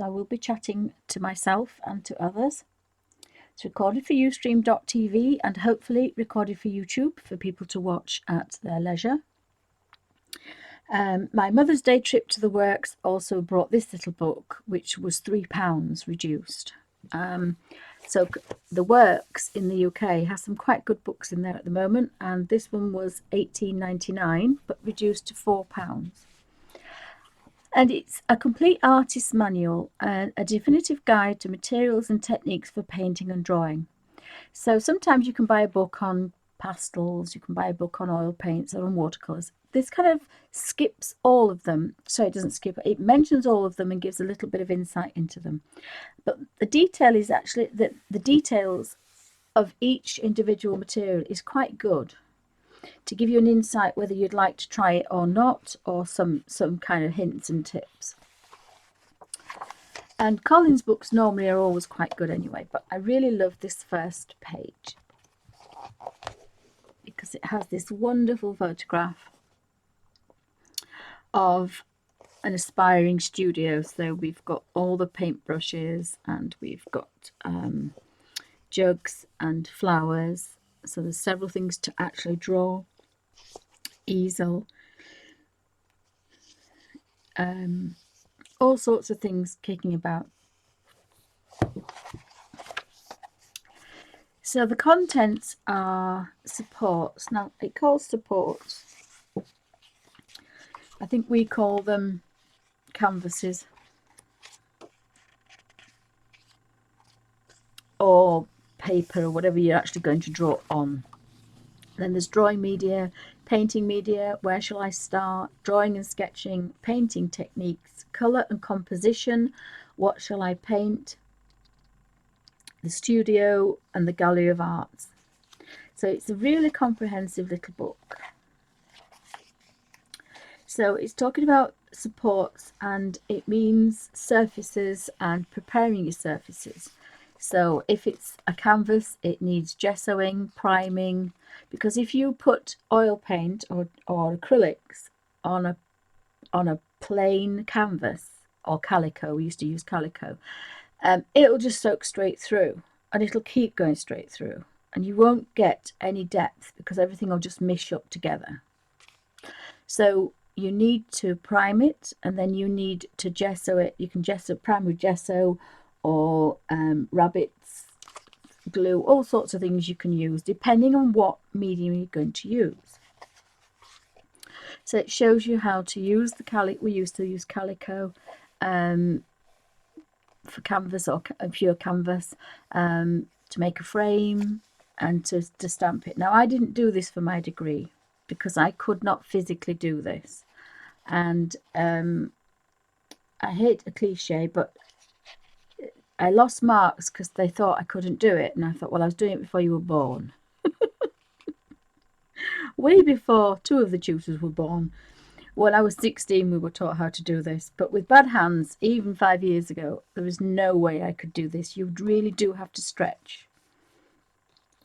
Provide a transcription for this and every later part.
I will be chatting to myself and to others. It's recorded for Ustream.tv and hopefully recorded for YouTube for people to watch at their leisure. My Mother's Day trip to the works also brought this little book, which was £3 reduced. So the works in the UK has some quite good books in there at the moment, and this one was £18.99 but reduced to £4. And it's a complete artist's manual and a definitive guide to materials and techniques for painting and drawing. So sometimes you can buy a book on pastels, you can buy a book on oil paints or on watercolors. This kind of skips all of them. So it doesn't skip, it mentions all of them and gives a little bit of insight into them. But the detail is actually that the details of each individual material is quite good to give you an insight whether you'd like to try it or not, or some kind of hints and tips. And Collins books normally are always quite good anyway, but I really love this first page because it has this wonderful photograph of an aspiring studio. So we've got all the paintbrushes and we've got jugs and flowers. So there's several things to actually draw. Easel, all sorts of things kicking about. So the contents are supports. Now it calls supports. I think we call them canvases or paper or whatever you're actually going to draw on. Then there's drawing media, painting media, where shall I start, drawing and sketching, painting techniques, colour and composition, what shall I paint, the studio and the gallery of arts. So it's a really comprehensive little book. So it's talking about supports, and it means surfaces and preparing your surfaces. So if it's a canvas, it needs gessoing, priming, because if you put oil paint or acrylics on a plain canvas or calico, we used to use calico, it'll just soak straight through and it'll keep going straight through and you won't get any depth because everything will just mish up together. So you need to prime it and then you need to gesso it. You can prime with gesso or rabbit's glue, all sorts of things you can use depending on what medium you're going to use. So it shows you how to use the calico. We used to use calico for canvas or pure canvas to make a frame and to stamp it. Now I didn't do this for my degree because I could not physically do this, and I hate a cliche, but I lost marks because they thought I couldn't do it, and I thought, well, I was doing it before you were born. Way before two of the tutors were born. When I was 16, we were taught how to do this, but with bad hands, even 5 years ago, there was no way I could do this. You really do have to stretch.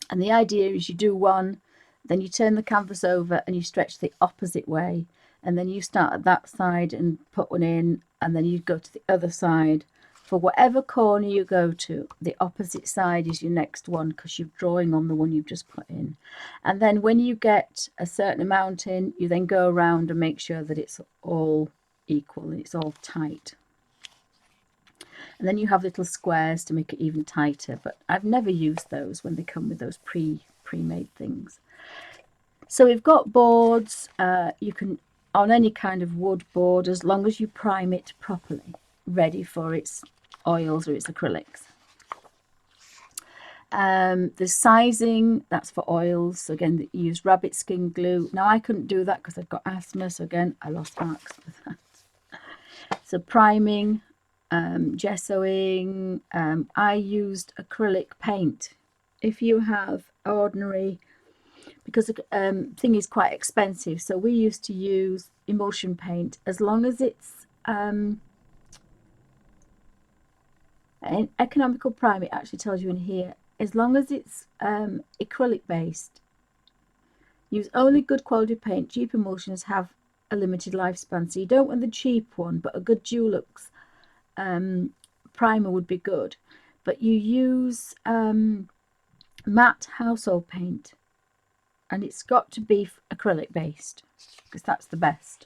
And the idea is you do one, then you turn the canvas over and you stretch the opposite way, and then you start at that side and put one in, and then you go to the other side. For whatever corner you go to, the opposite side is your next one because you're drawing on the one you've just put in. And then when you get a certain amount in, you then go around and make sure that it's all equal and it's all tight. And then you have little squares to make it even tighter, but I've never used those when they come with those pre-made things. So we've got boards. You can, on any kind of wood board, as long as you prime it properly, ready for its oils or its acrylics. The sizing, that's for oils. So again, you use rabbit skin glue. Now I couldn't do that because I've got asthma, so again I lost marks for that. So priming, gessoing, I used acrylic paint. If you have ordinary, because the thing is quite expensive, so we used to use emulsion paint. As long as it's an economical prime, it actually tells you in here, as long as it's acrylic based, use only good quality paint. Cheap emulsions have a limited lifespan, so you don't want the cheap one, but a good Dulux primer would be good, but you use matte household paint, and it's got to be acrylic based because that's the best.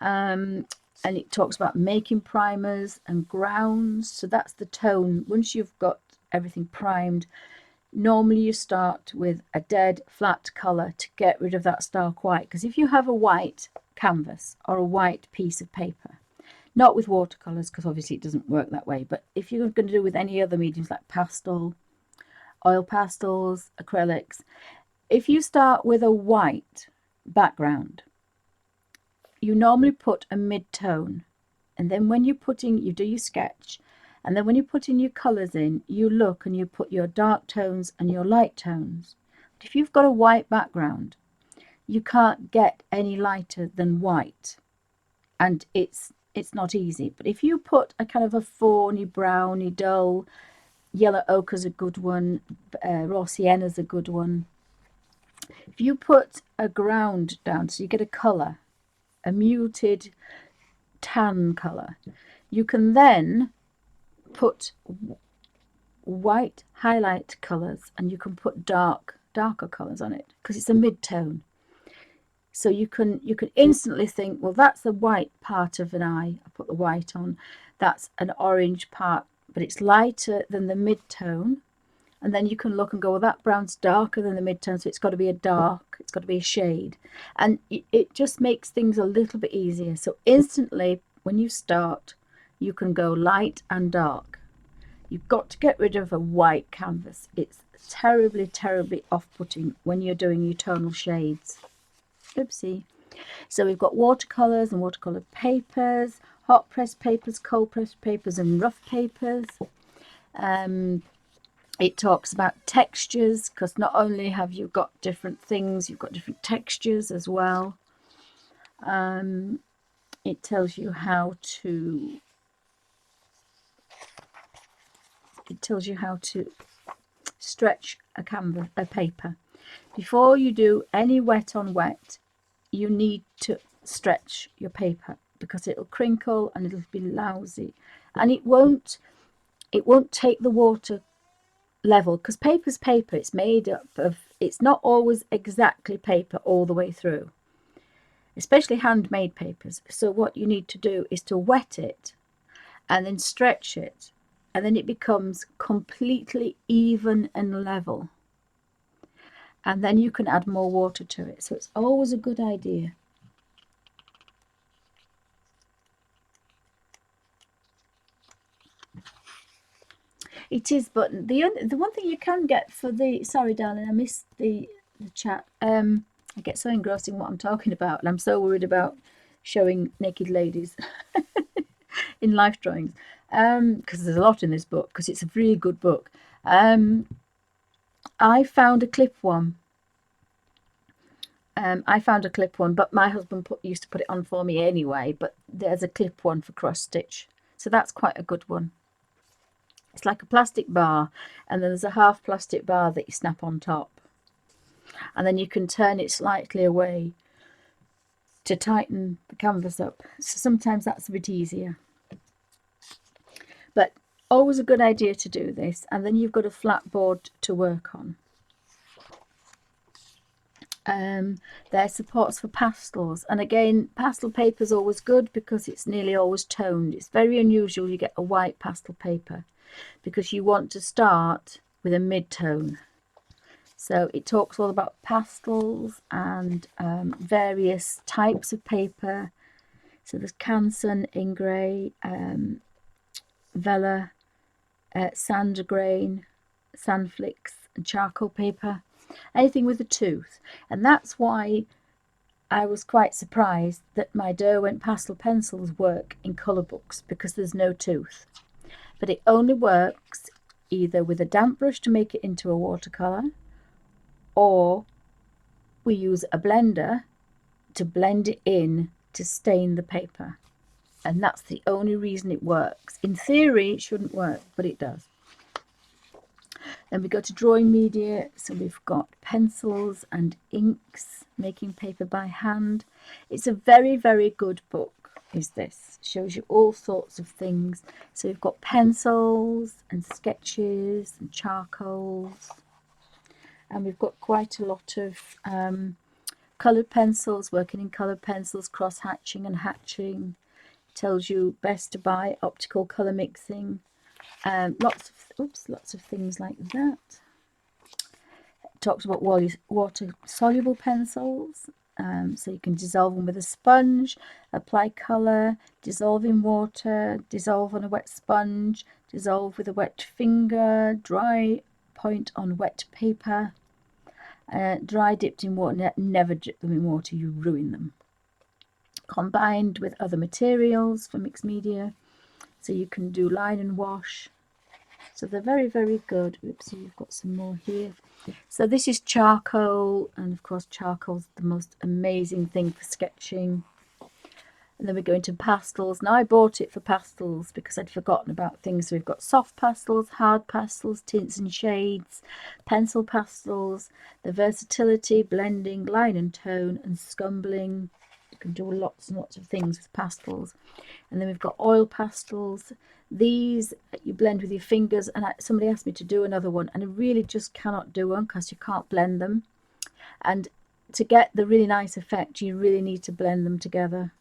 And it talks about making primers and grounds, so that's the tone. Once you've got everything primed, normally you start with a dead flat colour to get rid of that stark white, because if you have a white canvas or a white piece of paper, not with watercolours because obviously it doesn't work that way, but if you're going to do with any other mediums like pastel, oil pastels, acrylics, if you start with a white background, you normally put a mid-tone, and then when you're putting, you do your sketch, and then when you're putting your colours in, you look and you put your dark tones and your light tones. But if you've got a white background, you can't get any lighter than white, and it's not easy. But if you put a kind of a fawny, browny, dull, yellow ochre's a good one, raw sienna's a good one. If you put a ground down, so you get a colour, a muted tan colour, you can then put white highlight colours, and you can put darker colours on it because it's a mid-tone. So you can instantly think, well, that's the white part of an eye, I put the white on. That's an orange part, but it's lighter than the mid-tone. And then you can look and go, well, that brown's darker than the mid-tone, so it's got to be a dark, it's got to be a shade. And it just makes things a little bit easier. So instantly, when you start, you can go light and dark. You've got to get rid of a white canvas. It's terribly, terribly off-putting when you're doing your tonal shades. Oopsie. So we've got watercolours and watercolour papers, hot pressed papers, cold pressed papers, and rough papers. It talks about textures, because not only have you got different things, you've got different textures as well. It tells you how to stretch a paper. Before you do any wet on wet, you need to stretch your paper because it'll crinkle and it'll be lousy, and it won't take the water level, because paper's paper. It's made up of, it's not always exactly paper all the way through, especially handmade papers. So what you need to do is to wet it and then stretch it, and then it becomes completely even and level, and then you can add more water to it. So it's always a good idea. It is, but the one thing you can get for the, sorry darling, I missed the chat. I get so engrossed in what I'm talking about, and I'm so worried about showing naked ladies in life drawings, because there's a lot in this book, because it's a really good book. I found a clip one. But my husband used to put it on for me anyway, but there's a clip one for cross stitch, so that's quite a good one. It's like a plastic bar, and then there's a half plastic bar that you snap on top, and then you can turn it slightly away to tighten the canvas up. So sometimes that's a bit easier, but always a good idea to do this. And then you've got a flat board to work on. There's supports for pastels, and again, pastel paper is always good because it's nearly always toned. It's very unusual you get a white pastel paper, because you want to start with a mid-tone. So it talks all about pastels and various types of paper. So there's Canson, Ingray, Vella, sand grain, sand flicks, and charcoal paper. Anything with a tooth. And that's why I was quite surprised that my Derwent pastel pencils work in colour books, because there's no tooth. But it only works either with a damp brush to make it into a watercolour, or we use a blender to blend it in to stain the paper. And that's the only reason it works. In theory, it shouldn't work, but it does. Then we go to drawing media. So we've got pencils and inks, making paper by hand. It's a very, very good book is this. Shows you all sorts of things. So you've got pencils and sketches and charcoals, and we've got quite a lot of coloured pencils, working in coloured pencils, cross hatching and hatching. It tells you best to buy, optical colour mixing, lots of things like that. It talks about water soluble pencils. So you can dissolve them with a sponge, apply colour, dissolve in water, dissolve on a wet sponge, dissolve with a wet finger, dry point on wet paper, dry dipped in water, never dip them in water, you ruin them. Combined with other materials for mixed media, so you can do line and wash. So they're very, very good. Oops, you've got some more here. So this is charcoal, and of course charcoal's the most amazing thing for sketching. And then we go into pastels. Now I bought it for pastels because I'd forgotten about things. So we've got soft pastels, hard pastels, tints and shades, pencil pastels, the versatility, blending, line and tone, and scumbling. You can do lots and lots of things with pastels. And then we've got oil pastels. These you blend with your fingers, and somebody asked me to do another one, and I really just cannot do one because you can't blend them. And to get the really nice effect, you really need to blend them together.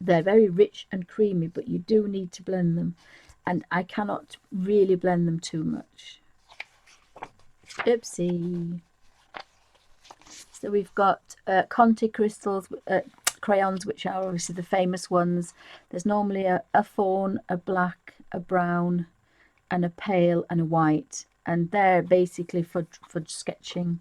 They're very rich and creamy, but you do need to blend them, and I cannot really blend them too much. Oopsie. So we've got Conte crystals, crayons, which are obviously the famous ones. There's normally a fawn, a black, a brown, and a pale, and a white, and they're basically for sketching.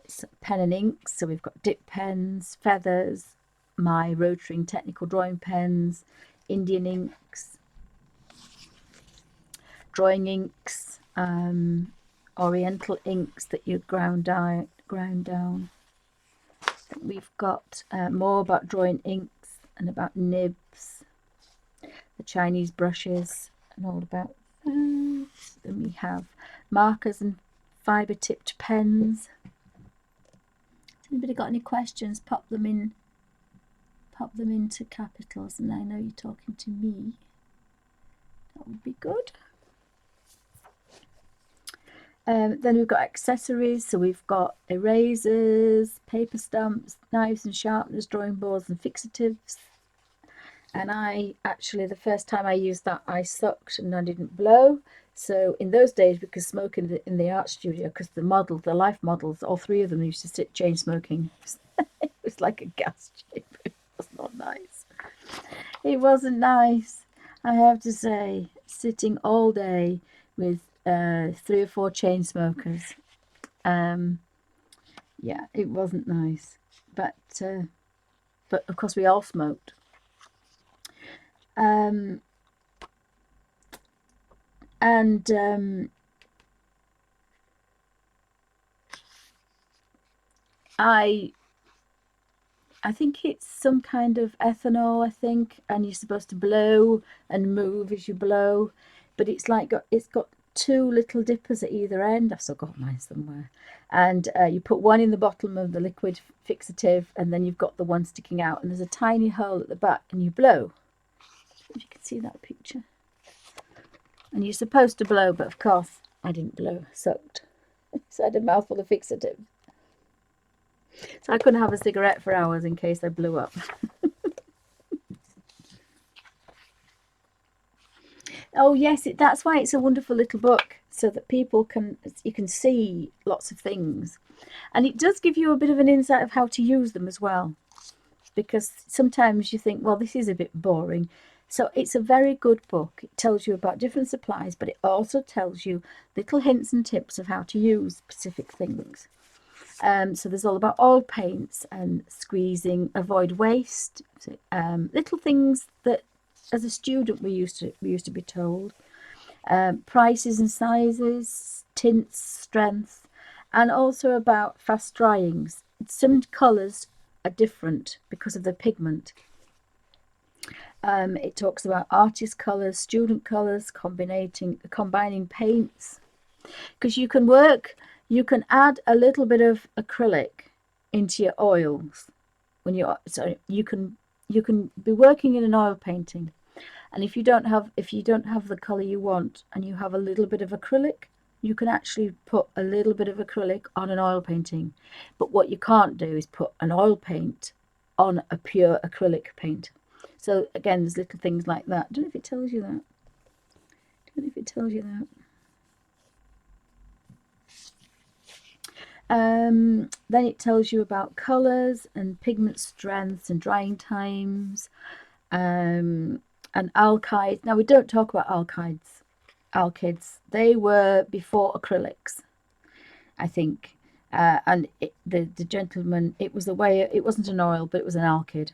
It's pen and ink, so we've got dip pens, feathers, my rotary and technical drawing pens, Indian inks, drawing inks, oriental inks that you ground down. We've got more about drawing inks and about nibs, the Chinese brushes, and all about that. Then we have markers and fibre tipped pens. Has anybody got any questions? Pop them into capitals, and I know you're talking to me. That would be good. Then we've got accessories, so we've got erasers, paper stamps, knives and sharpeners, drawing boards and fixatives. And I actually, the first time I used that, I sucked and I didn't blow. So in those days, we could smoke in the art studio, because the life models, all three of them used to sit chain smoking. It was like a gas chamber. It was not nice. It wasn't nice, I have to say, sitting all day with 3 or 4 chain smokers. Yeah, it wasn't nice, but of course we all smoked. I think it's some kind of ethanol, I think, and you're supposed to blow and move as you blow, but it's got 2 little dippers at either end. I've still got mine somewhere, and you put one in the bottom of the liquid fixative, and then you've got the one sticking out, and there's a tiny hole at the back, and you blow. If you can see that picture, and you're supposed to blow, but of course I didn't blow, I sucked. So I had a mouthful of fixative. So I couldn't have a cigarette for hours in case I blew up. Oh yes, that's why it's a wonderful little book, so that you can see lots of things, and it does give you a bit of an insight of how to use them as well, because sometimes you think, well, this is a bit boring. So it's a very good book. It tells you about different supplies, but it also tells you little hints and tips of how to use specific things. So there's all about oil paints and squeezing, avoid waste, little things that as a student we used to be told. Prices and sizes, tints, strength, and also about fast dryings. Some colours are different because of the pigment. It talks about artist colours, student colours, combining paints, because you can add a little bit of acrylic into your oils you you can be working in an oil painting, and if you don't have the color you want, and you have a little bit of acrylic, you can actually put a little bit of acrylic on an oil painting. But what you can't do is put an oil paint on a pure acrylic paint. So again, there's little things like that. I don't know if it tells you that. Then it tells you about colours and pigment strengths and drying times, and alkyds. Now, we don't talk about alkyds. They were before acrylics, I think. And the gentleman, it was it wasn't an oil, but it was an alkyd.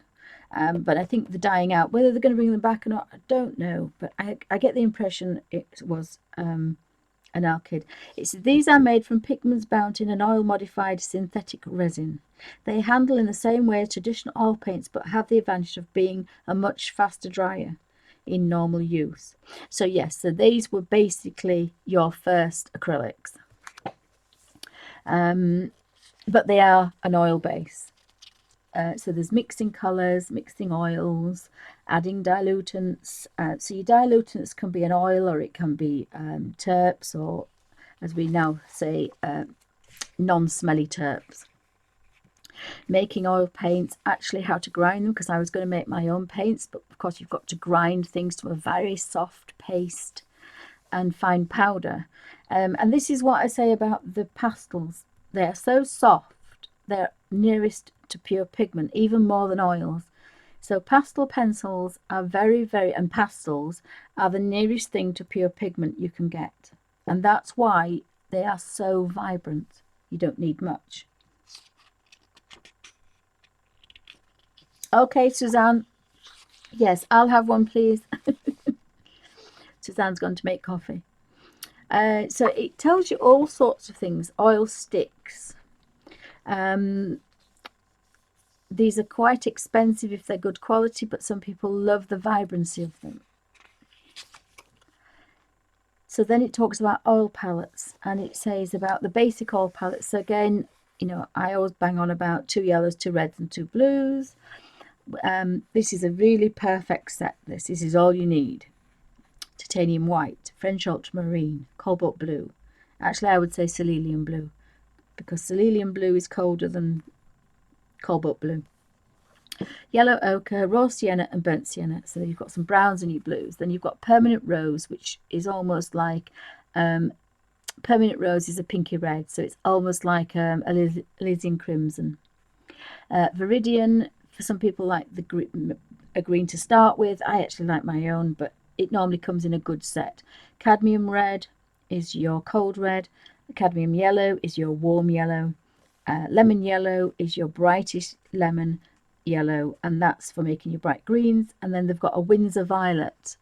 But I think the dyeing out, whether they're going to bring them back or not, I don't know. But I get the impression it was an alkyd. These are made from pigments bound in an oil-modified synthetic resin. They handle in the same way as traditional oil paints, but have the advantage of being a much faster dryer in normal use. So yes, so these were basically your first acrylics. But they are an oil base. So there's mixing colours, mixing oils, adding dilutants. So your dilutants can be an oil, or it can be terps, or as we now say, non-smelly terps. Making oil paints, actually how to grind them, because I was going to make my own paints, but of course you've got to grind things to a very soft paste and fine powder. And this is what I say about the pastels. They're so soft, they're nearest to pure pigment, even more than oils. So pastel pencils are and pastels are the nearest thing to pure pigment you can get. And that's why they are so vibrant. You don't need much. Okay, Suzanne. Yes, I'll have one, please. Suzanne's gone to make coffee. So it tells you all sorts of things. Oil sticks. These are quite expensive if they're good quality, but some people love the vibrancy of them. So then it talks about oil palettes, and it says about the basic oil palettes. So again, you know, I always bang on about 2 yellows, 2 reds and 2 blues. This is a really perfect set. This is all you need. Titanium white, French ultramarine, cobalt blue. Actually, I would say cerulean blue, because cerulean blue is colder than cobalt blue. Yellow ochre, raw sienna and burnt sienna. So you've got some browns and your blues. Then you've got permanent rose, which is almost like permanent rose is a pinky red, so it's almost like a Elysian crimson. Viridian, for some people like a green to start with. I actually like my own, but it normally comes in a good set. Cadmium red is your cold red. Cadmium yellow is your warm yellow. Lemon yellow is your brightest lemon yellow, and that's for making your bright greens. And then they've got a Windsor violet,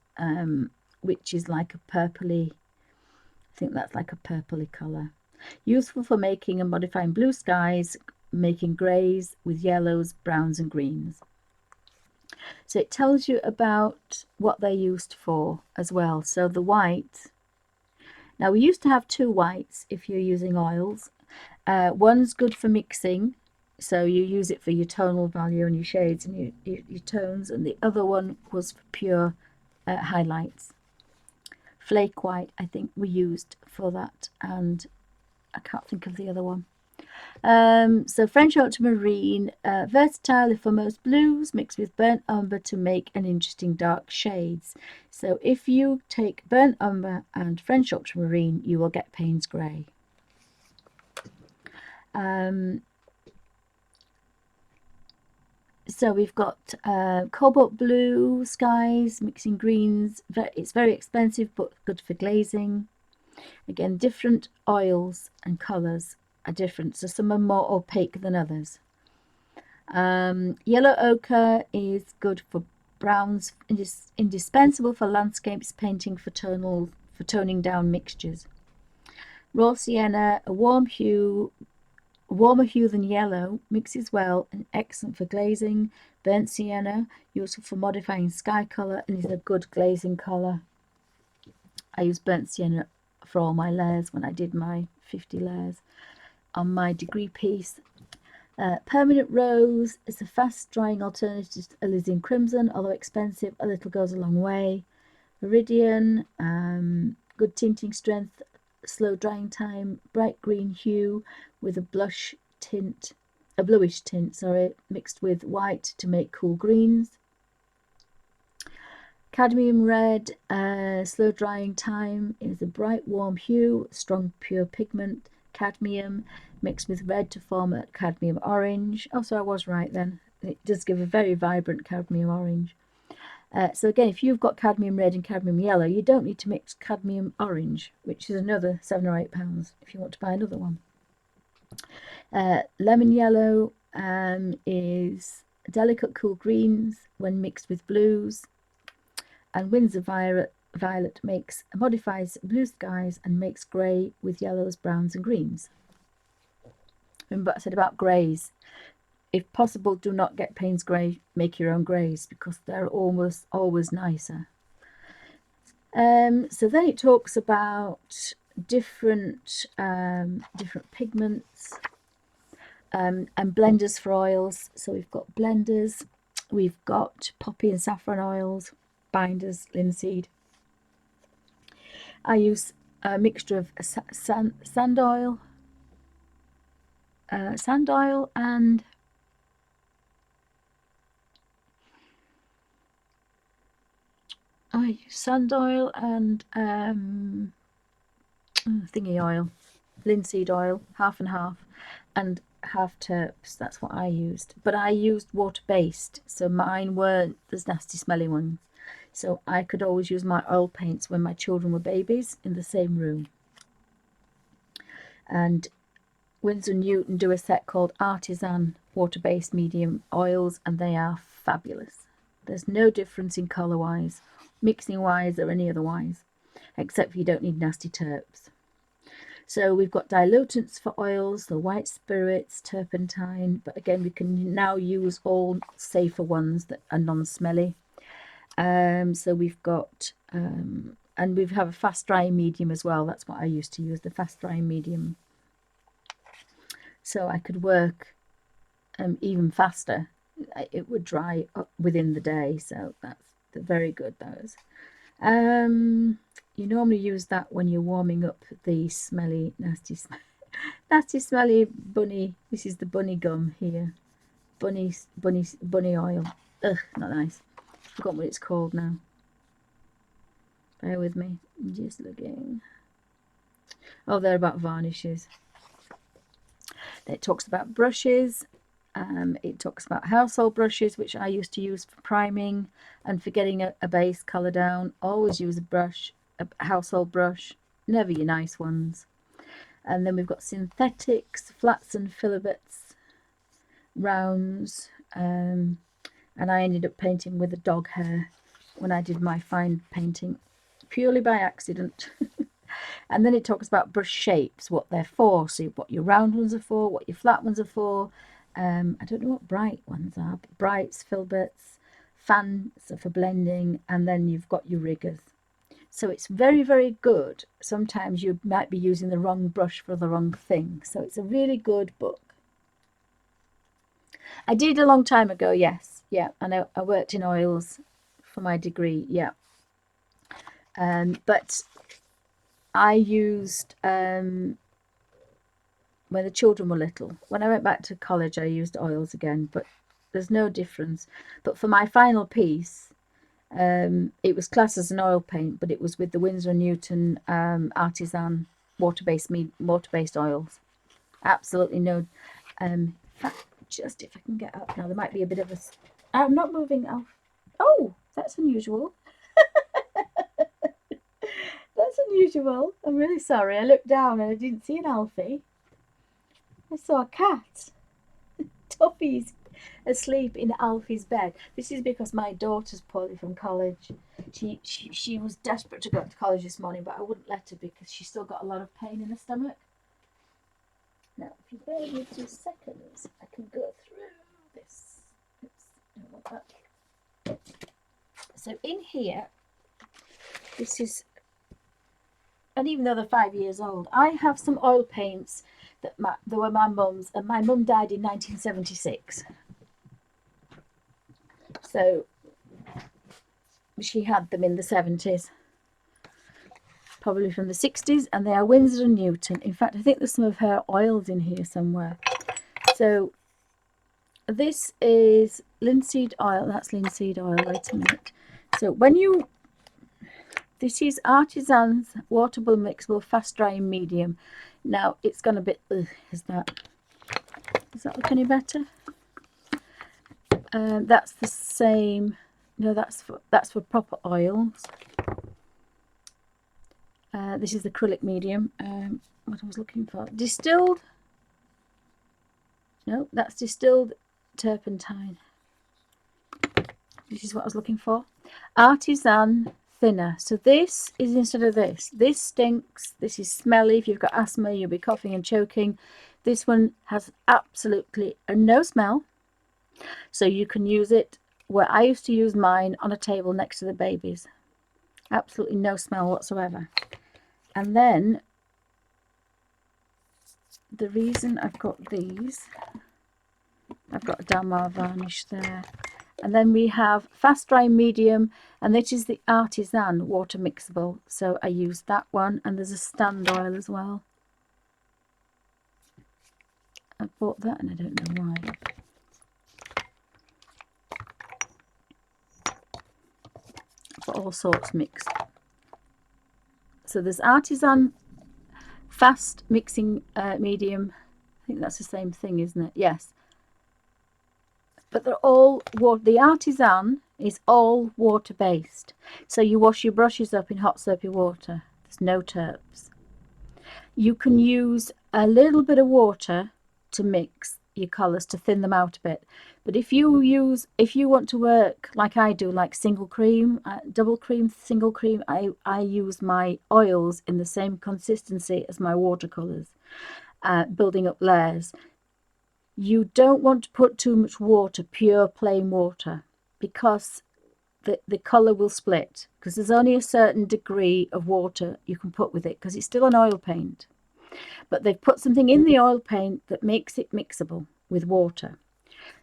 which is like a purpley, I think that's like a purpley colour. Useful for making and modifying blue skies, making greys with yellows, browns and greens. So it tells you about what they're used for as well. So the white, now we used to have 2 whites if you're using oils. One's good for mixing, so you use it for your tonal value and your shades and your tones, and the other one was for pure highlights. Flake white, I think we used for that, and I can't think of the other one. So French ultramarine, versatile for most blues, mixed with burnt umber to make an interesting dark shades. So if you take burnt umber and French ultramarine, you will get Payne's grey. So we've got cobalt blue skies, mixing greens. It's very expensive, but good for glazing. Again, different oils and colours are different, so some are more opaque than others. Yellow ochre is good for browns, indispensable for landscapes, painting, for toning down mixtures. Raw sienna, a warmer hue than yellow, mixes well and excellent for glazing. Burnt sienna, useful for modifying sky colour and is a good glazing colour. I use burnt sienna for all my layers when I did my 50 layers on my degree piece. Permanent Rose is a fast-drying alternative to alizarin crimson, although expensive, a little goes a long way. Viridian, good tinting strength, slow drying time, bright green hue with a bluish tint, mixed with white to make cool greens. Cadmium red, slow drying time, is a bright warm hue, strong pure pigment, cadmium mixed with red to form a cadmium orange. Oh, so I was right then. It does give a very vibrant cadmium orange. So again, if you've got cadmium red and cadmium yellow, you don't need to mix cadmium orange, which is another £7 or £8 if you want to buy another one. Lemon yellow is delicate cool greens when mixed with blues. And Windsor Violet modifies blue skies and makes grey with yellows, browns and greens. Remember I said about greys. If possible, do not get Payne's grey, make your own greys, because they're almost always nicer. So then it talks about different pigments and blenders for oils. So we've got blenders, we've got poppy and saffron oils, binders, linseed. I use a mixture of sand oil and sand oil and thingy oil, linseed oil, half and half, and half terps. That's what I used, but I used water-based, so mine weren't those nasty smelly ones, so I could always use my oil paints when my children were babies in the same room. And Winsor & Newton do a set called Artisan water-based medium oils, and they are fabulous. There's no difference in colour wise, mixing wise or any other wise, except for you don't need nasty terps. So we've got dilutants for oils, the white spirits, turpentine, but again we can now use all safer ones that are non-smelly. So we've got and we have a fast drying medium as well. That's what I used to use, the fast drying medium, so I could work even faster. It would dry up within the day, so that's very good, those. You normally use that when you're warming up the smelly, nasty smelly bunny. This is the bunny gum here. Bunny oil. Ugh, not nice. I've forgotten what it's called now. Bear with me. I'm just looking. Oh, they're about varnishes. It talks about brushes. It talks about household brushes, which I used to use for priming and for getting a base colour down. Always use a household brush, never your nice ones. And then we've got synthetics, flats and filberts, rounds, and I ended up painting with a dog hair when I did my fine painting, purely by accident. And then it talks about brush shapes, what they're for, so what your round ones are for, what your flat ones are for. I don't know what bright ones are, but brights, filberts, fans are for blending, and then you've got your riggers. So it's very, very good. Sometimes you might be using the wrong brush for the wrong thing. So it's a really good book. I did a long time ago, yes. Yeah, and I worked in oils for my degree, yeah. But I used, when the children were little. When I went back to college, I used oils again, but there's no difference. But for my final piece, it was classed as an oil paint, but it was with the Winsor & Newton Artisan water-based oils. Absolutely no. In fact, just if I can get up now, there might be a bit of a. I'm not moving off. Oh, that's unusual. That's unusual. I'm really sorry. I looked down and I didn't see an Alfie. I saw a cat. Tuffy's asleep in Alfie's bed. This is because my daughter's poorly from college. She was desperate to go to college this morning, but I wouldn't let her because she's still got a lot of pain in her stomach. Now, if you bear with me 2 seconds, I can go through this. Oops, don't want that. So in here, this is, and even though they're 5 years old, I have some oil paints they were my mum's, and my mum died in 1976. So she had them in the 70s, probably from the 60s, and they are Winsor and Newton. In fact, I think there's some of her oils in here somewhere. So this is linseed oil. That's linseed oil. Wait a minute. So this is Artisan's waterable mixable fast drying medium. Now it's gone a bit. Does that look any better? That's the same. No, that's for proper oils. This is the acrylic medium. What I was looking for, distilled. No, that's distilled turpentine. This is what I was looking for. Artisan thinner. So this is instead of this. This stinks. This is smelly. If you've got asthma, you'll be coughing and choking. This one has absolutely no smell. So you can use it where I used to use mine, on a table next to the babies. Absolutely no smell whatsoever. And then the reason I've got these, I've got a Damar varnish there. And then we have fast dry medium, and this is the Artisan water mixable. So I used that one, and there's a stand oil as well. I bought that and I don't know why. I've got all sorts mixed. So there's Artisan fast mixing medium. I think that's the same thing, isn't it? Yes. But they're all the Artisan is all water based. So you wash your brushes up in hot soapy water. There's no terps. You can use a little bit of water to mix your colours, to thin them out a bit. But if you want to work like I do, like single cream, double cream, single cream, I use my oils in the same consistency as my watercolours, building up layers. You don't want to put too much water, pure plain water, because the colour will split, because there's only a certain degree of water you can put with it, because it's still an oil paint. But they've put something in the oil paint that makes it mixable with water.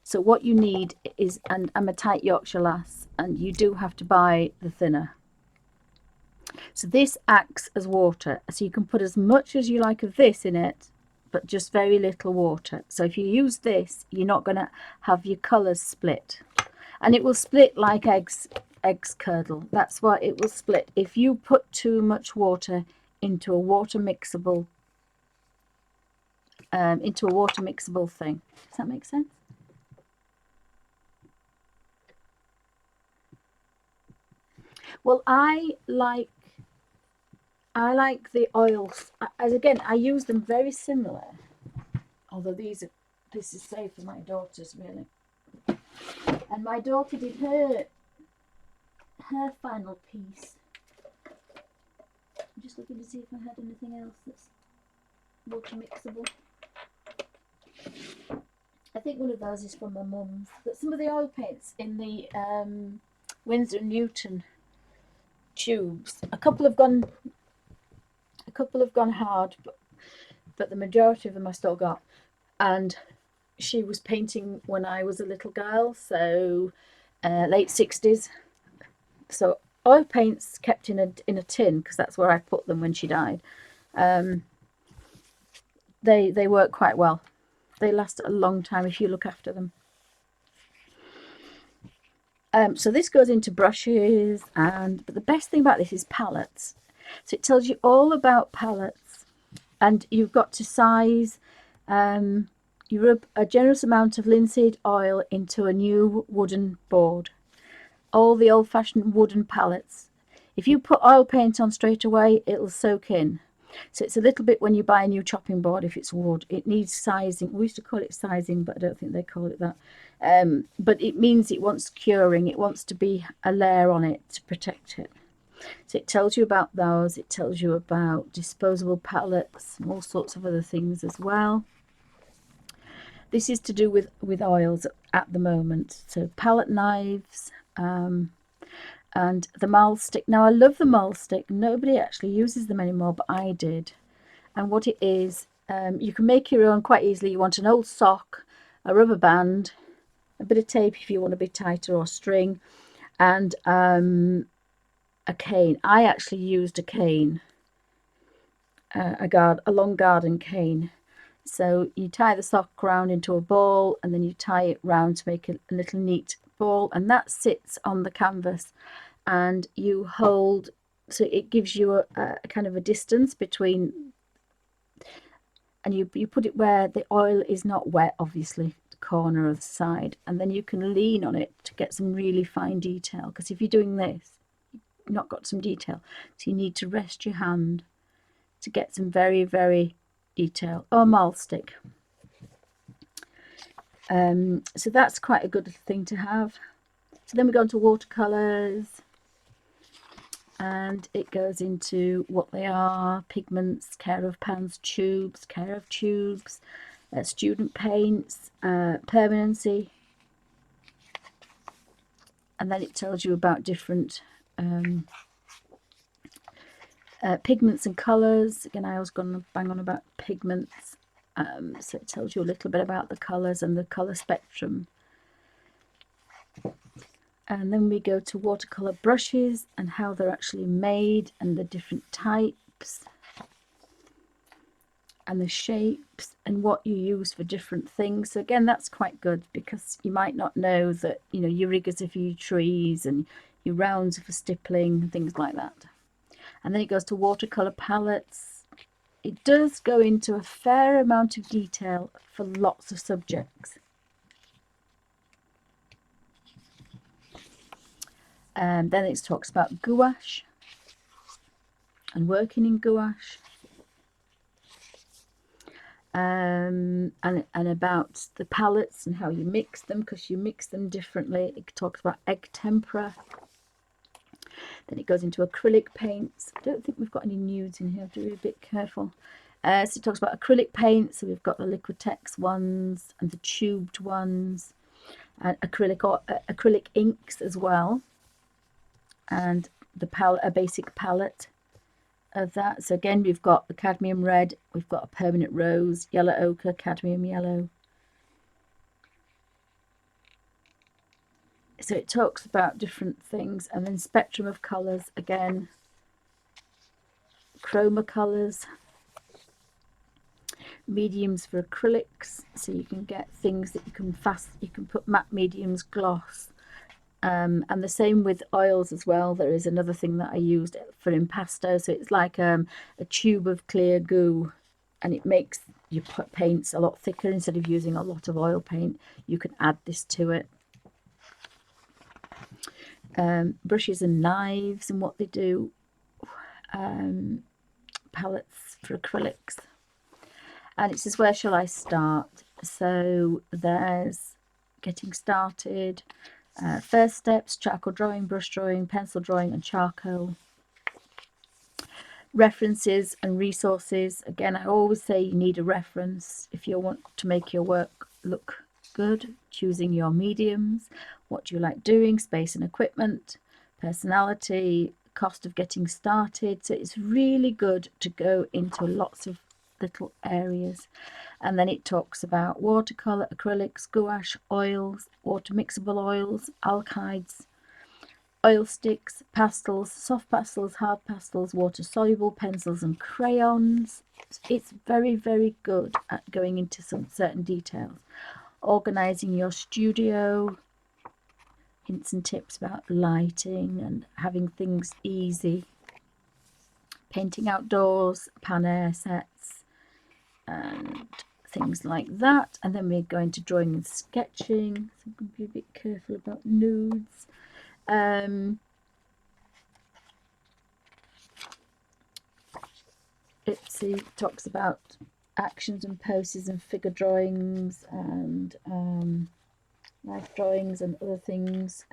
So what you need is, and I'm a tight Yorkshire lass, and you do have to buy the thinner. So this acts as water, so you can put as much as you like of this in it, but just very little water. So if you use this, you're not going to have your colours split, and it will split like eggs curdle. That's why it will split if you put too much water into a water mixable thing. Does that make sense? Well, I like the oils. As again, I use them very similar. Although this is safe for my daughters, really. And my daughter did her final piece. I'm just looking to see if I had anything else that's water mixable. I think one of those is from my mum's. But some of the oil paints in the Winsor & Newton tubes, a couple have gone hard, but the majority of them I still got. And she was painting when I was a little girl, so late 60s. So oil paints kept in a tin, because that's where I put them when she died. They work quite well. They last a long time if you look after them. So this goes into brushes, but the best thing about this is pallets. So it tells you all about pallets, and you've got to size. You rub a generous amount of linseed oil into a new wooden board. All the old-fashioned wooden pallets. If you put oil paint on straight away, it'll soak in. So it's a little bit when you buy a new chopping board, if it's wood, it needs sizing. We used to call it sizing, but I don't think they call it that. But it means it wants curing. It wants to be a layer on it to protect it. So it tells you about those. It tells you about disposable pallets and all sorts of other things as well. This is to do with oils at the moment. So pallet knives, and the mahl stick. Now I love the mahl stick. Nobody actually uses them anymore, but I did. And what it is You can make your own quite easily. You want an old sock, a rubber band, a bit of tape if you want a bit tighter, or string, and a cane. I actually used a cane, a long garden cane. So you tie the sock round into a ball, and then you tie it round to make a little neat ball, and that sits on the canvas, and you hold, so it gives you a kind of a distance between, and you put it where the oil is not wet, obviously, the corner of the side, and then you can lean on it to get some really fine detail, because if you're doing this, you've not got some detail, so you need to rest your hand to get some very, very detail. Or marl stick. So that's quite a good thing to have. So then we go on to watercolors, and it goes into what they are: pigments, care of pans, tubes, care of tubes, student paints, permanency, and then it tells you about different pigments and colours. Again, I was going to bang on about pigments, so it tells you a little bit about the colours and the colour spectrum. And then we go to watercolour brushes and how they're actually made, and the different types and the shapes and what you use for different things. So again, that's quite good, because you might not know that, you know, your riggers are for your trees and your rounds are for stippling and things like that. And then it goes to watercolour palettes. It does go into a fair amount of detail for lots of subjects. And then it talks about gouache and working in gouache, and about the pallets and how you mix them, because you mix them differently. It talks about egg tempera. Then it goes into acrylic paints. I don't think we've got any nudes in here. I have to be a bit careful. So it talks about acrylic paints. So we've got the Liquitex ones and the tubed ones, and acrylic inks as well, and the a basic palette of that. So again, we've got the cadmium red, we've got a permanent rose, yellow ochre, cadmium yellow. So it talks about different things, and then spectrum of colours again, chroma colours, mediums for acrylics, so you can get things that you can put matte, mediums, gloss, and the same with oils as well. There is another thing that I used for impasto, so it's like a tube of clear goo, and it makes your paints a lot thicker. Instead of using a lot of oil paint, you can add this to it. Brushes and knives and what they do, palettes for acrylics, and it says, where shall I start? So there's getting started, first steps, charcoal drawing, brush drawing, pencil drawing and charcoal, references and resources. Again, I always say you need a reference if you want to make your work look good. Choosing your mediums, what do you like doing, space and equipment, personality, cost of getting started. So it's really good to go into lots of little areas. And then it talks about watercolor, acrylics, gouache, oils, water mixable oils, alkyds, oil sticks, pastels, soft pastels, hard pastels, water soluble pencils and crayons. It's very, very good at going into some certain details. Organizing your studio, hints and tips about lighting and having things easy, painting outdoors, pan air sets and things like that. And then we're going to drawing and sketching, so I'm going to be a bit careful about nudes. It talks about actions and poses and figure drawings and life drawings and other things.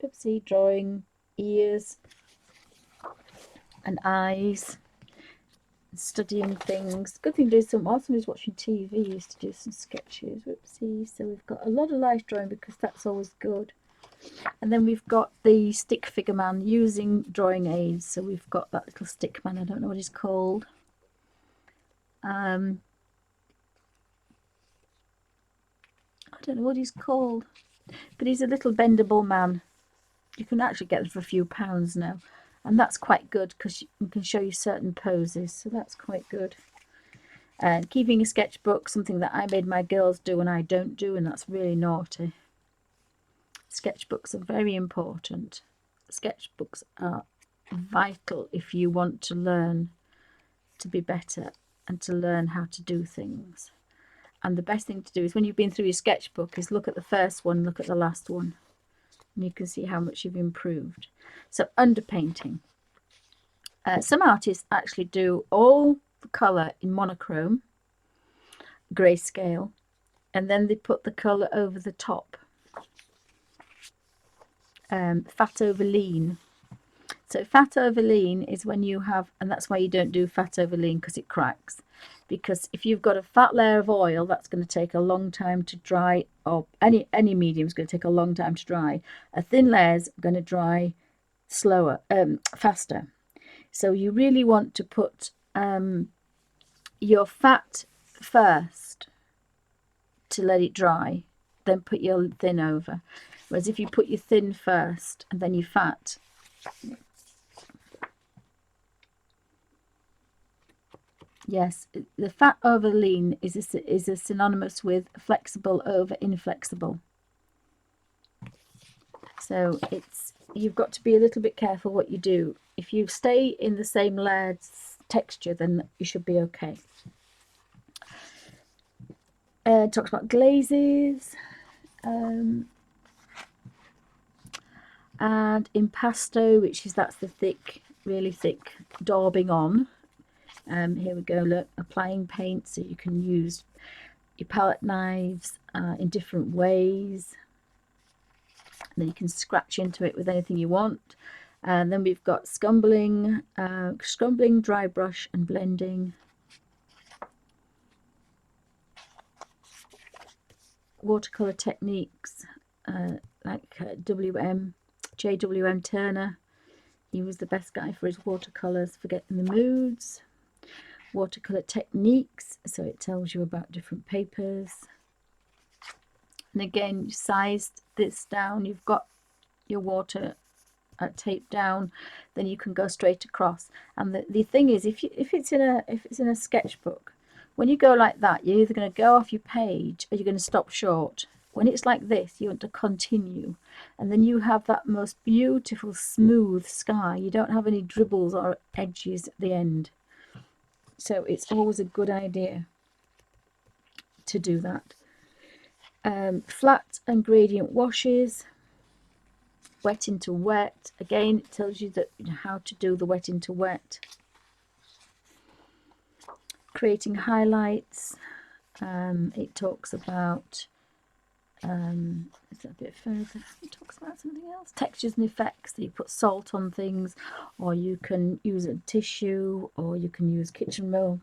Oopsie, drawing ears and eyes, studying things. Good thing to do some, whilst somebody's watching TV, used to do some sketches. Whoopsie. So we've got a lot of life drawing, because that's always good. And then we've got the stick figure man using drawing aids. So we've got that little stick man, I don't know what he's called. I don't know what he's called, but he's a little bendable man. You can actually get them for a few pounds now, and that's quite good because you can show you certain poses, so that's quite good. And keeping a sketchbook, something that I made my girls do and I don't do, and that's really naughty. Sketchbooks are very important. Sketchbooks are vital if you want to learn to be better and to learn how to do things. And the best thing to do is when you've been through your sketchbook is look at the first one, look at the last one, and you can see how much you've improved. So underpainting. Some artists actually do all the colour in monochrome, grayscale, and then they put the colour over the top. Fat over lean. So fat over lean is when you have, and that's why you don't do fat over lean, because it cracks. Because if you've got a fat layer of oil, that's going to take a long time to dry, or any medium is going to take a long time to dry. A thin layer is going to dry slower, faster. So you really want to put your fat first to let it dry, then put your thin over. Whereas if you put your thin first and then your fat, yes, the fat over lean is a synonymous with flexible over inflexible. So you've got to be a little bit careful what you do. If you stay in the same layered texture, then you should be okay. Talks about glazes and impasto, which is that's the thick, really thick daubing on. Here we go, look, applying paint, so you can use your palette knives in different ways. And then you can scratch into it with anything you want. And then we've got scumbling, dry brush and blending. Watercolor techniques like JWM Turner. He was the best guy for his watercolors for getting the moods. Watercolor techniques, so it tells you about different papers. And again, you sized this down, you've got your water taped down, then you can go straight across. And the thing is, if it's in a sketchbook, when you go like that, you're either going to go off your page or you're going to stop short. When it's like this, you want to continue, and then you have that most beautiful smooth sky. You don't have any dribbles or edges at the end. So it's always a good idea to do that. Flat and gradient washes, wet into wet. Again, it tells you that how to do the wet into wet. Creating highlights. It talks about is that a bit further? It talks about something else. Textures and effects. So you put salt on things, or you can use a tissue, or you can use kitchen roll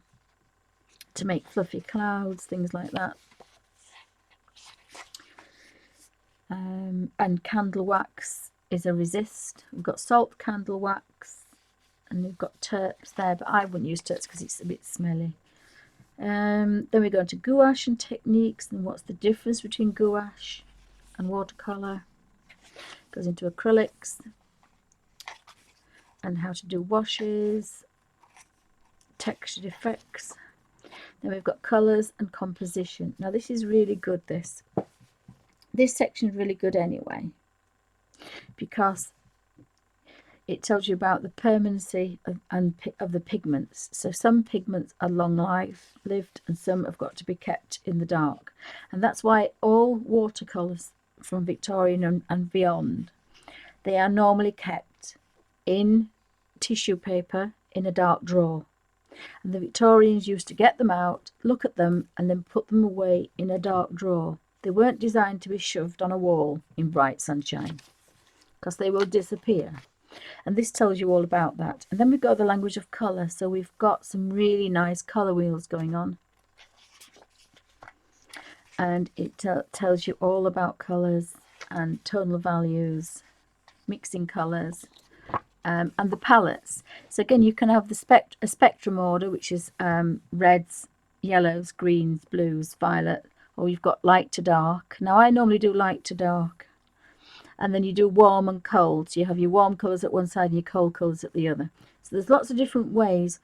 to make fluffy clouds, things like that. And candle wax is a resist. We've got salt, candle wax, and we've got terps there, but I wouldn't use terps because it's a bit smelly. Then we go into gouache and techniques, and what's the difference between gouache and watercolor. Goes into acrylics and how to do washes, textured effects. Then we've got colours and composition. Now this is really good, this section is really good anyway, because it tells you about the permanency of the pigments. So some pigments are long lived and some have got to be kept in the dark. And that's why all watercolours from Victorian and beyond, they are normally kept in tissue paper in a dark drawer. And the Victorians used to get them out, look at them, and then put them away in a dark drawer. They weren't designed to be shoved on a wall in bright sunshine, because they will disappear. And this tells you all about that. And then we've got the language of colour. So we've got some really nice colour wheels going on. And it tells you all about colours and tonal values, mixing colours, and the palettes. So again, you can have a spectrum order, which is reds, yellows, greens, blues, violet, or you've got light to dark. Now I normally do light to dark, and then you do warm and cold. So you have your warm colours at one side and your cold colours at the other. So there's lots of different ways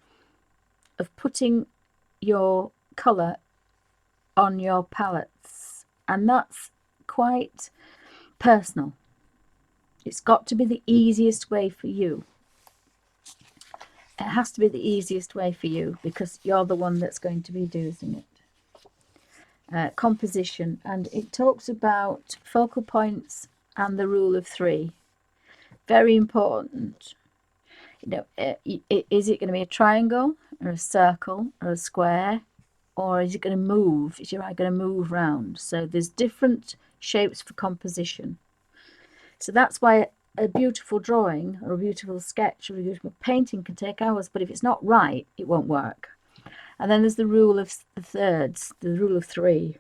of putting your colour on your palettes, and that's quite personal. It's got to be the easiest way for you. It has to be the easiest way for you because you're the one that's going to be doing it. Composition, and it talks about focal points and the rule of 3. Very important. You know, is it going to be a triangle or a circle or a square, or is it going to move? Is your eye going to move round? So there's different shapes for composition. So that's why a beautiful drawing or a beautiful sketch or a beautiful painting can take hours, but if it's not right, it won't work. And then there's the rule of the thirds, the rule of 3.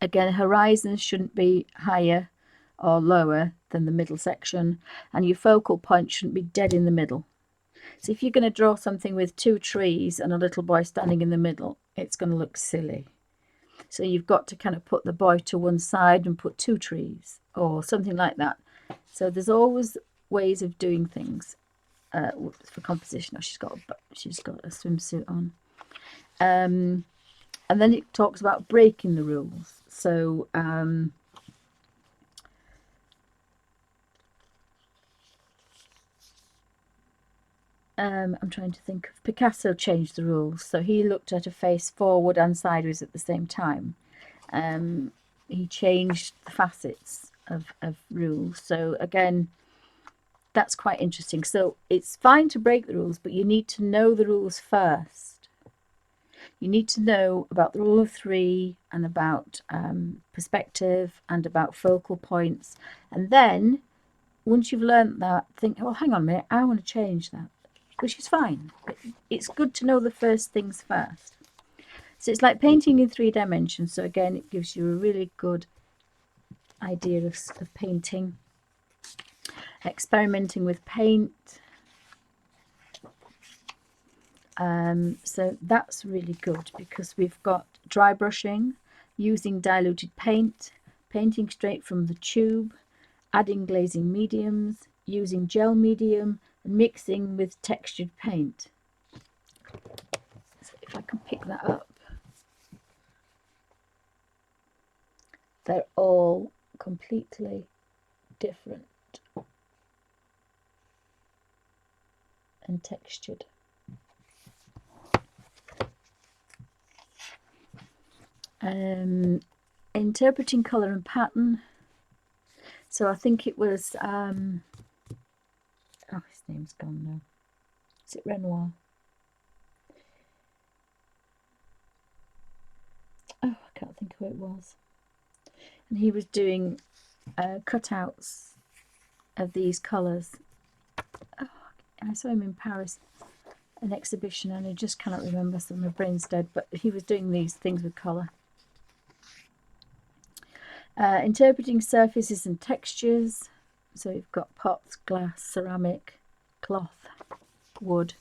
Again, horizons shouldn't be higher or lower than the middle section, and your focal point shouldn't be dead in the middle. So if you're going to draw something with 2 trees and a little boy standing in the middle, it's going to look silly. So you've got to kind of put the boy to one side and put 2 trees or something like that. So there's always ways of doing things for composition. Oh, she's got a swimsuit on. And then it talks about breaking the rules. So I'm trying to think of Picasso changed the rules. So he looked at a face forward and sideways at the same time. He changed the facets of rules. So again, that's quite interesting. So it's fine to break the rules, but you need to know the rules first. You need to know about the rule of 3 and about perspective and about focal points. And then once you've learned that, think, well, hang on a minute, I want to change that, which is fine. But it's good to know the first things first. So it's like painting in 3 dimensions. So again, it gives you a really good idea of painting. Experimenting with paint. So that's really good because we've got dry brushing, using diluted paint, painting straight from the tube, adding glazing mediums, using gel medium, and mixing with textured paint. So if I can pick that up. They're all completely different and textured. Interpreting colour and pattern. So I think it was oh, his name's gone now. Is it Renoir? Oh, I can't think who it was. And he was doing cutouts of these colours. Oh, I saw him in Paris, an exhibition, and I just cannot remember, so my brain's dead, but he was doing these things with colour. Interpreting surfaces and textures. So you've got pots, glass, ceramic, cloth, wood,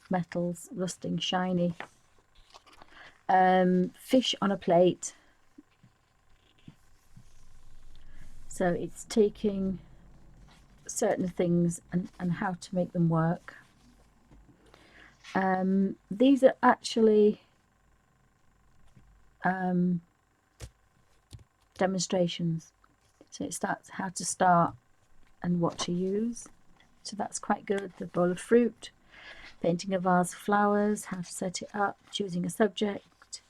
metals, rusting, shiny. Fish on a plate. So it's taking certain things and how to make them work. These are actually demonstrations. So it starts how to start and what to use. So that's quite good. The bowl of fruit, painting a vase of flowers, how to set it up, choosing a subject,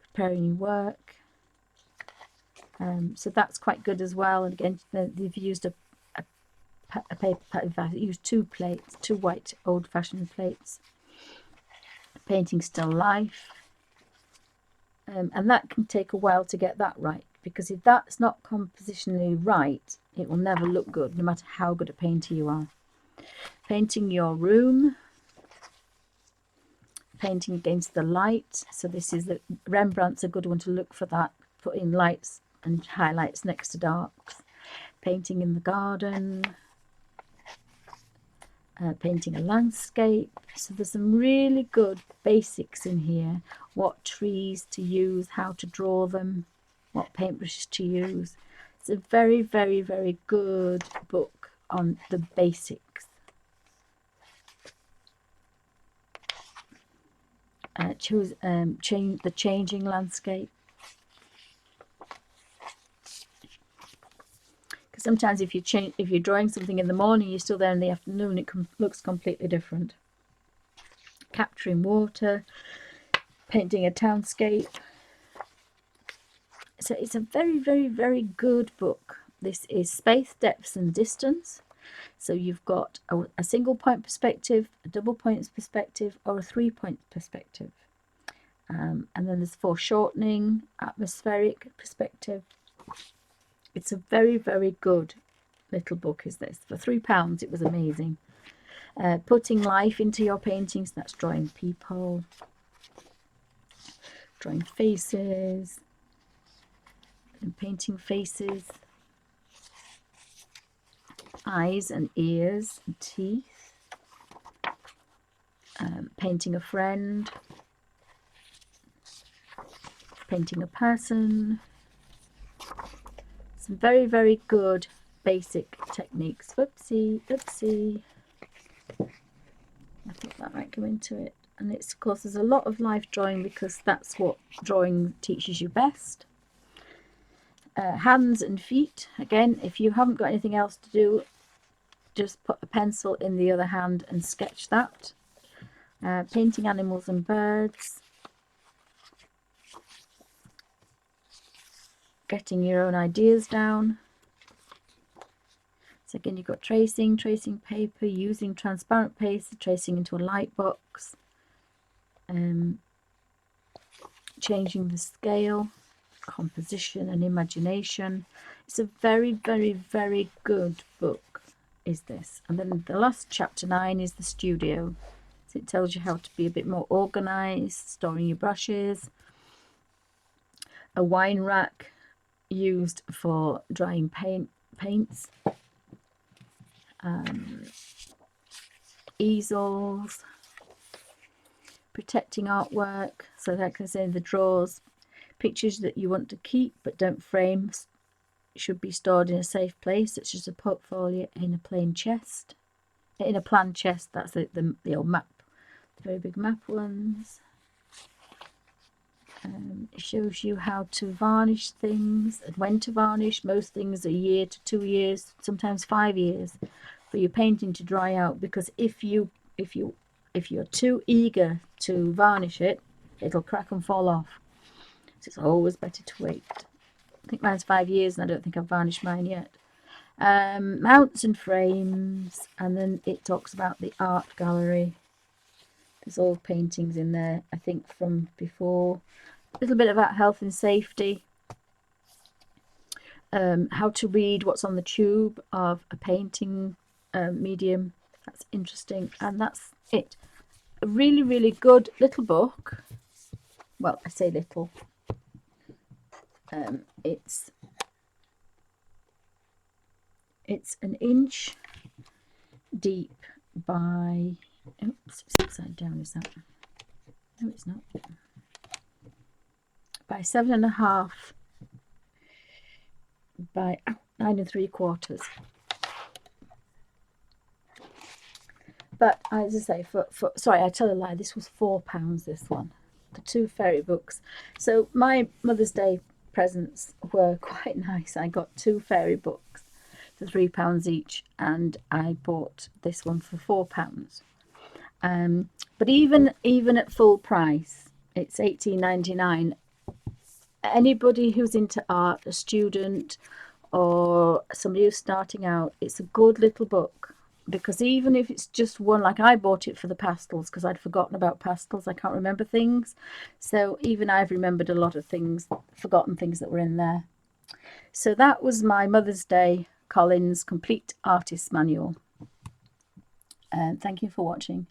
preparing your work. So that's quite good as well. And again, they've used a paper. Used 2 plates, 2 white old-fashioned plates. Painting still life, and that can take a while to get that right, because if that's not compositionally right, it will never look good, no matter how good a painter you are. Painting your room, painting against the light. So this is the Rembrandt's a good one to look for that, putting lights and highlights next to darks. Painting in the garden. painting a landscape. So there's some really good basics in here. What trees to use, how to draw them, what paintbrushes to use. It's a very, very, very good book on the basics. Choose change the changing landscape. Because sometimes if you're drawing something in the morning, you're still there in the afternoon, it looks completely different. Capturing water, painting a townscape. So it's a very, very, very good book. This is Space, Depth and Distance. So you've got a single point perspective, a double points perspective, or a 3 point perspective. And then there's foreshortening, atmospheric perspective. It's a very, very good little book, is this. For £3, it was amazing. Putting life into your paintings, that's drawing people, drawing faces, and painting faces, eyes and ears and teeth, painting a friend, painting a person. Some very, very good basic techniques. Oopsie, oopsie. I think that might go into it. And it's, of course, there's a lot of life drawing because that's what drawing teaches you best. Hands and feet. Again, if you haven't got anything else to do, just put a pencil in the other hand and sketch that. Painting animals and birds. Getting your own ideas down. So again, you've got tracing paper, using transparent paper, tracing into a light box, changing the scale, composition and imagination. It's a very, very, very good book, is this. And then the last chapter 9 is the studio. So it tells you how to be a bit more organized, storing your brushes, a wine rack used for drying paints, easels, protecting artwork. So like I say, the drawers, pictures that you want to keep but don't frame should be stored in a safe place, such as a portfolio in a plain chest, in a planned chest. That's the old map, the very big map ones. It shows you how to varnish things and when to varnish. Most things a year to 2 years, sometimes 5 years for your painting to dry out, because if you're too eager to varnish it, it'll crack and fall off. So it's always better to wait. I think mine's 5 years and I don't think I've varnished mine yet. Mounts and frames, and then it talks about the art gallery. There's all paintings in there, I think from before. A little bit about health and safety. How to read what's on the tube of a painting medium. That's interesting. And that's it. A really, really good little book. Well, I say little. It's an inch deep by... Oops, it's upside down, is that? No, it's not. By 7.5 by 9 3/4. But as I say, sorry, I tell a lie, this was £4, this one, the 2 fairy books. So my Mother's Day presents were quite nice. I got 2 fairy books for £3 each, and I bought this one for £4. But even at full price, it's £18.99. Anybody who's into art, a student or somebody who's starting out, it's a good little book, because even if it's just one, like I bought it for the pastels because I'd forgotten about pastels. I can't remember things, so even I've remembered a lot of things, forgotten things that were in there. So that was my Mother's Day Collins Complete Artist Manual, and thank you for watching.